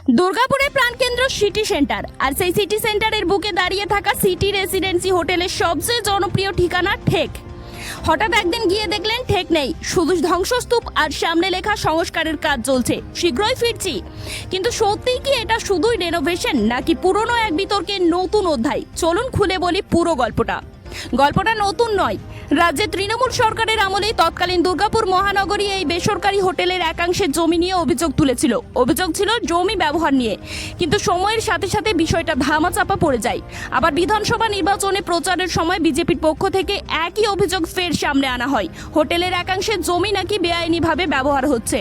দুর্গাপুরের প্রাণকেন্দ্র city centre, আর সেই সিটি সেন্টারের বুকে দাঁড়িয়ে থাকা সিটি রেসিডেন্সি হোটেলের সবচেয়ে জনপ্রিয় ঠিকানা ঠেক। হঠাৎ একদিন গিয়ে দেখলেন ঠেক নেই, শুধু ধ্বংসস্তূপ আর সামনে লেখা সংস্কারের কাজ চলছে, শীঘ্রই ফিরছি। কিন্তু সত্যিই কি এটা শুধুই রেনোভেশন, নাকি পুরনো এক বিতর্কের নতুন অধ্যায়? চলুন খুলে বলি পুরো গল্পটা নতুন নয়। রাজ্যে তৃণমূল সরকারের আমলে তৎকালীন দুর্গাপুর মহানগরী এই বেসরকারি হোটেলের একাংশের জমি নিয়ে অভিযোগ তুলেছিল। অভিযোগ ছিল জমি ব্যবহার নিয়ে, কিন্তু সময়ের সাথে সাথে বিষয়টা ধামাচাপা পড়ে যায়। আবার বিধানসভা নির্বাচনে প্রচারের সময় বিজেপির পক্ষ থেকে একই অভিযোগ ফের সামনে আনা হয়, হোটেলের একাংশের জমি নাকি বেআইনিভাবে ব্যবহার হচ্ছে।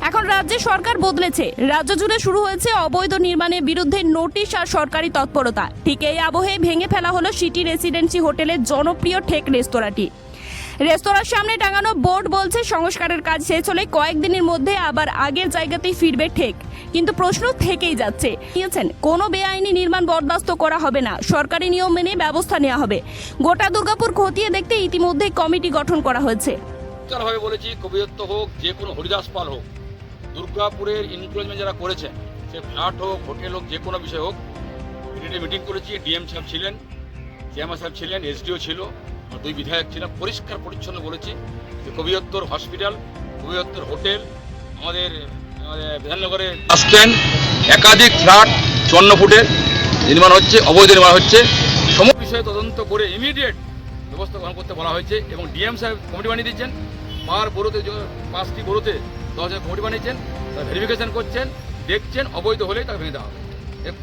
এখন রাজ্যে সরকার বদলেছে, রাজ্য জুড়ে শুরু হয়েছে অবৈধ নির্মাণের বিরুদ্ধে নোটিশ আর সরকারি তৎপরতা। ঠিক এই আবহে ভেঙে ফেলা হলো সিটি রেসিডেন্সি হোটেলের জনপ্রিয় ঠেক রেস্তোরাঁটি। রেস্তোরাঁর সামনে টাঙানো বোর্ড বলছে সংস্কারের কাজ শেষ হলে কয়েকদিনের মধ্যে আবার আগের জায়গাতেই ফিরবে ঠেক। কিন্তু প্রশ্ন থেকেই যাচ্ছে, কোনো বেআইনি নির্মাণ বরদাস্ত করা হবে না, সরকারি নিয়ম মেনে ব্যবস্থা নেওয়া হবে। গোটা দুর্গাপুর খতিয়ে দেখতে ইতিমধ্যে কমিটি গঠন করা হয়েছে। বলেছি, কবিরত্ব হোক, যে কোনো হরিদাস পাল হোক, দুর্গাপুরের ইনক্লোজমেন্ট যারা করেছেন, সে ফ্ল্যাট হোক, হোটেল হোক, যে কোনো বিষয় হোক, মিটিং করেছি। ডিএম সাহেব ছিলেন, চেয়ারম্যান সাহেব ছিলেন, এসডিও ছিল, দুই বিধায়ক ছিলেন। পরিষ্কার পরিচ্ছন্ন বলেছি যে কবিরত্তর হসপিটাল, কবিরত্তর হোটেল, আমাদের বিধাননগরে বাস স্ট্যান্ড, একাধিক ফ্ল্যাট 54 ফুটের নির্মাণ হচ্ছে, অবৈধ নির্মাণ হচ্ছে। সমস্ত বিষয়ে তদন্ত করে ইমিডিয়েট ব্যবস্থা গ্রহণ করতে বলা হয়েছে। এবং ডিএম সাহেব কমিটি বানিয়ে দিচ্ছেন, পার বড়োতে 5টি বড়োতে 10 কমিটি বানিয়েছেন, তারা ভেরিফিকেশন করছেন, দেখছেন, অবৈধ হলেই তাকে ভেঙে দেওয়া হবে।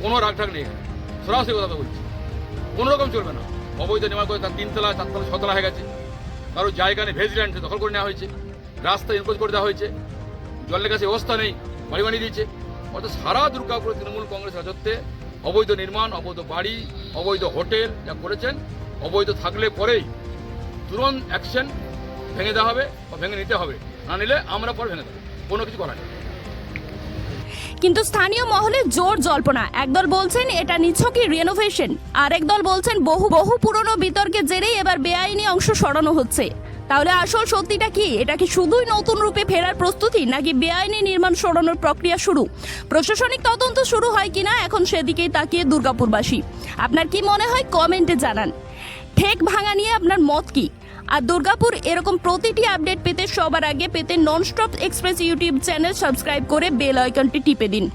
কোনো রাগঢাক নেই, সরাসরি কথা বলছি, কোনো রকম চলবে না। অবৈধ নির্মাণ করে তার 3 তলা 4 তলা 6 তলা হয়ে গেছে, কারো জায়গা নেই, ভেজল্যান্ড দখল করে নেওয়া হয়েছে, রাস্তা ইনক্লোজ করে দেওয়া হয়েছে, জলের কাছে ব্যবস্থা নেই, বাড়ি বানিয়ে দিয়েছে। অর্থাৎ সারা দুর্গাপুর তৃণমূল কংগ্রেস রাজত্বে অবৈধ নির্মাণ, অবৈধ বাড়ি, অবৈধ হোটেল যা করেছেন, অবৈধ থাকলে পরেই তুরন্ত অ্যাকশন, ভেঙে দেওয়া হবে বা ভেঙে নিতে হবে, না নিলে আমরা পরে ভেঙে দেবো, কোনো কিছু করা নেই। কিন্তু স্থানীয় মহলে জোর জল্পনা, একদল বলছেন এটা নিছকই রিনোভেশন, আর একদল বলছেন বহু পুরনো বিতর্কের জেরেই এবার বেআইনি অংশ সরানো হচ্ছে। তাহলে আসল সত্যিটা কি? এটা কি শুধুই নতুন রূপে ফেরার প্রস্তুতি, নাকি বেআইনি নির্মাণ সরানোর প্রক্রিয়া শুরু? প্রশাসনিক তদন্ত শুরু হয় কিনা এখন সেদিকেই তাকিয়ে দুর্গাপুরবাসী। আপনার কি মনে হয় কমেন্টে জানান। ঠেক ভাঙা নিয়ে আপনার মত কি? আর দুর্গাপুর এরকম প্রতিটি আপডেট পেতে সবার আগে nonstop express YouTube channel subscribe করে বেল আইকনটি টিপে দিন।